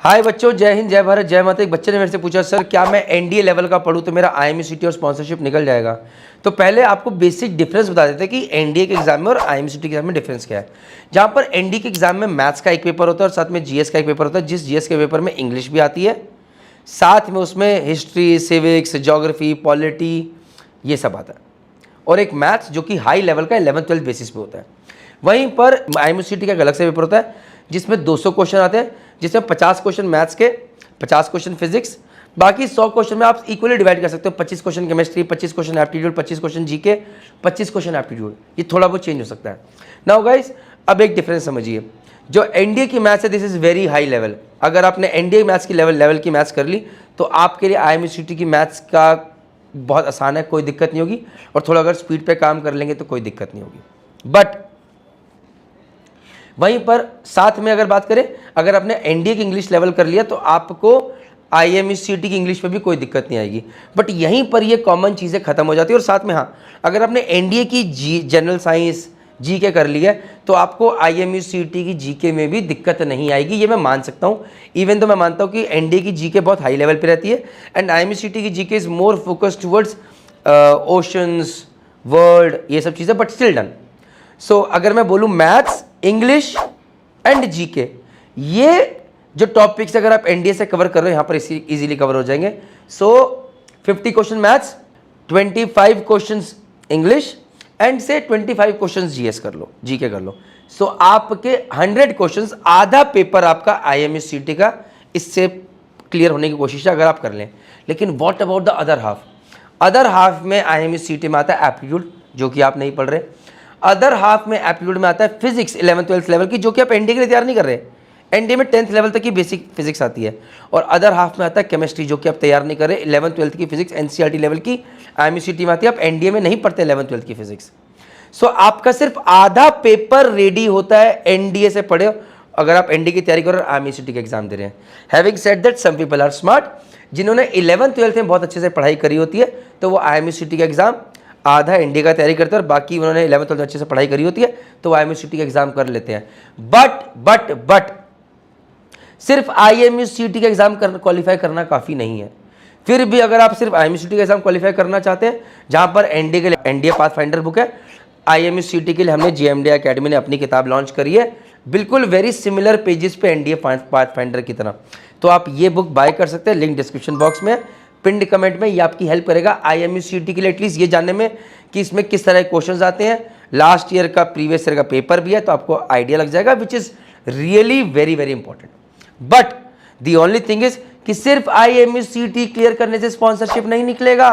हाय बच्चों, जय हिंद, जय भारत, जय माता। एक बच्चे ने मेरे से पूछा, सर क्या मैं एनडीए लेवल का पढूं तो मेरा आईएमसीटी और स्पॉन्सरशिप निकल जाएगा? तो पहले आपको बेसिक डिफरेंस बता देते हैं कि एनडीए के एग्जाम में और आईएमसीटी के एग्जाम में डिफरेंस क्या है। जहां पर एनडीए के एग्जाम में मैथ्स का एक पेपर होता है और साथ में जीएस का एक पेपर होता है, जिस जीएस के पेपर में इंग्लिश भी आती है, साथ में उसमें हिस्ट्री, सिविक्स, ज्योग्राफी, पॉलिटी, ये सब आता है, और एक मैथ्स जो कि हाई लेवल का 11th-12th बेसिस पे होता है। वहीं पर आईएमसीटी का एक अलग से पेपर होता है जिसमें 200 क्वेश्चन आते हैं, जिसमें 50 क्वेश्चन मैथ्स के, 50 क्वेश्चन फिजिक्स, बाकी 100 क्वेश्चन में आप इक्वली डिवाइड कर सकते हो। 25 question chemistry, 25 question aptitude, 25 question GK, 25 question aptitude. ये थोड़ा बहुत चेंज हो सकता है। नाउ गाइस, अब एक डिफरेंस समझिए। जो एनडीए की मैथ्स है, this is very high level. अगर आपने एनडीए मैथ्स की लेवल की मैथ्स कर ली तो आपके लिए आईएमसीटी की मैथ्स का बहुत आसान है, कोई दिक्कत नहीं होगी। और थोड़ा अगर स्पीड पे काम कर लेंगे तो कोई दिक्कत नहीं होगी। बट वहीं पर साथ में अगर बात करें, अगर आपने एनडीए की इंग्लिश लेवल कर लिया तो आपको आईएमसीटी की इंग्लिश में भी कोई दिक्कत नहीं आएगी। बट यहीं पर ये कॉमन चीज़ें खत्म हो जाती है। और साथ में हाँ, अगर आपने एनडीए की जनरल साइंस, जीके कर ली है तो आपको आईएमसीटी की जीके में भी दिक्कत नहीं आएगी, ये मैं मान सकता हूँ। इवन तो मैं मानता हूँ कि एनडीए की जीके बहुत हाई लेवल पे रहती है एंड आईएमसीटी की GK is more focused towards oceans, world, ये सब चीज़ें, बट स्टिल डन। सो अगर मैं बोलूँ मैथ्स, इंग्लिश एंड जीके, ये जो टॉपिक्स अगर आप एनडीए से कवर कर रहे हो यहाँ पर इजीली कवर हो जाएंगे। सो 50 question maths, 25 question English and से 25 क्वेश्चन जीएस कर लो, जीके कर लो। सो आपके 100 क्वेश्चंस, आधा पेपर आपका आईएमसीटी का इससे क्लियर होने की कोशिश है अगर आप कर लें। लेकिन what about the other half? Other half में आईएमसीटी में आता है एप्टीट्यूड, जो कि आप नहीं पढ़ रहे। अदर हाफ में एप्टीट्यूड में आता है फिजिक्स 11th-12th लेवल की, जो कि आप एनडीए के लिए तैयार नहीं कर रहे। एनडीए में 10th लेवल तक की बेसिक फिजिक्स आती है। और अदर हाफ में आता है केमिस्ट्री, जो कि आप तैयार नहीं कर रहे। 11th-12th की फिजिक्स एनसीईआरटी लेवल की आईएमसीटी में आती है, आप एनडीए में नहीं पढ़ते 11th-12th की फिजिक्स। सो आपका सिर्फ आधा पेपर रेडी होता है एनडीए से पढ़े अगर आप एनडीए की तैयारी कर रहे हो, आईएमसीटी का एग्जाम दे रहे हैं। Having said that, some people are smart, जिन्होंने 11th-12th में बहुत अच्छे से पढ़ाई करी होती है तो वो आईएमसीटी का एग्जाम आधा एनडीए का तैयारी करते हैं, और बाकी उन्होंने 11th-12th अच्छे से पढ़ाई करी होती है तो वो आईएमसीटी का एग्जाम कर लेते हैं। बट सिर्फ आईएमसीटी का एग्जाम क्वालिफाई करना काफ़ी नहीं है। फिर भी अगर आप सिर्फ आईएमसीटी का एग्जाम क्वालिफाई करना चाहते हैं, जहां पर एनडीए के लिए एनडीए पाथफाइंडर बुक है, आईएमसीटी के लिए हमने जेएमडी एकेडमी ने अपनी किताब लॉन्च करी है, बिल्कुल वेरी सिमिलर पेजेस पे एनडीए पाथफाइंडर की तरह। तो आप ये बुक बाय कर सकते हैं, लिंक डिस्क्रिप्शन बॉक्स में, पिंड कमेंट में। ये आपकी हेल्प करेगा आईएमसीटी के लिए एटलीस्ट ये जानने में कि इसमें किस तरह के क्वेश्चंस आते हैं। लास्ट ईयर का, प्रीवियस ईयर का पेपर भी है तो आपको आइडिया लग जाएगा, which is really very very important. But the only thing is कि सिर्फ आईएमसीटी क्लियर करने से स्पॉन्सरशिप नहीं निकलेगा।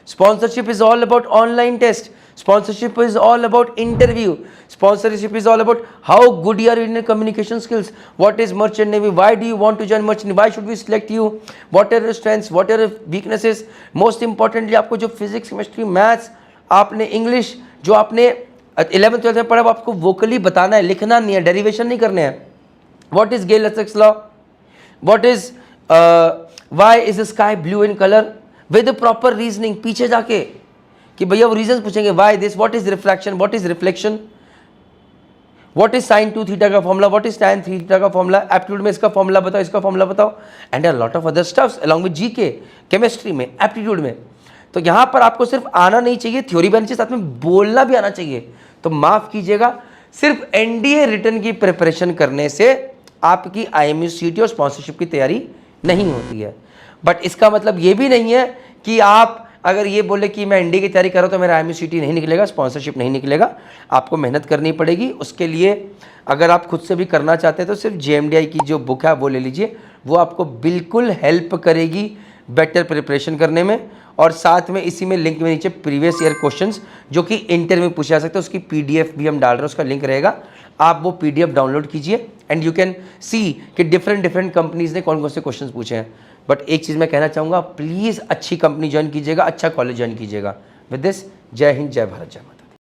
Sponsorship is all about online test, sponsorship is all about interview, sponsorship is all about how good you are in your communication skills, what is merchant navy, why do you want to join merchant navy, why should we select you, what are your strengths, what are your weaknesses, most importantly आपको जो physics, chemistry, maths, आपने english जो आपने 11th-12th में पढ़ा वो आपको vocally बताना है, लिखना नहीं है, derivation नहीं करने हैं। what is Gay-Lussac's law, what is why is the sky blue in color, with the proper reasoning, पीछे जाके कि भैया वो रीजन पूछेंगे, why this, what is refraction, what is reflection, what is sin 2 theta का formula, what is tan 3 theta का formula, aptitude में इसका फॉर्मूला बताओ, इसका फॉर्मूला बताओ, and a lot of other stuffs along with GK, chemistry में, aptitude में। तो यहाँ पर आपको सिर्फ आना नहीं चाहिए, थ्योरी भी आनी चाहिए, साथ में बोलना भी आना चाहिए। तो माफ कीजिएगा, सिर्फ एनडीए रिटर्न की प्रिपरेशन करने से आपकी आईएमसीटी और स्पॉन्सरशिप की तैयारी नहीं होती है। बट इसका मतलब ये भी नहीं है कि आप अगर ये बोले कि मैं एनडीए की तैयारी कर रहा हूँ तो मेरा आईएमसीटी नहीं निकलेगा, स्पॉन्सरशिप नहीं निकलेगा। आपको मेहनत करनी पड़ेगी। उसके लिए अगर आप खुद से भी करना चाहते हैं तो सिर्फ जेएमडीआई की जो बुक है वो ले लीजिए, वो आपको बिल्कुल हेल्प करेगी बेटर प्रिपरेशन करने में। और साथ में इसी में लिंक में नीचे प्रीवियस ईयर क्वेश्चंस जो कि इंटरव्यू में पूछे जा सकते हैं, उसकी पीडीएफ भी हम डाल रहे हैं, उसका लिंक रहेगा, आप वो पीडीएफ डाउनलोड कीजिए एंड यू कैन सी कि डिफरेंट कंपनीज ने कौन कौन से क्वेश्चंस पूछे हैं। बट एक चीज़ मैं कहना चाहूँगा, प्लीज़ अच्छी कंपनी ज्वाइन कीजिएगा, अच्छा कॉलेज ज्वाइन कीजिएगा। विद दिस, जय हिंद, जय भारत, जय माता।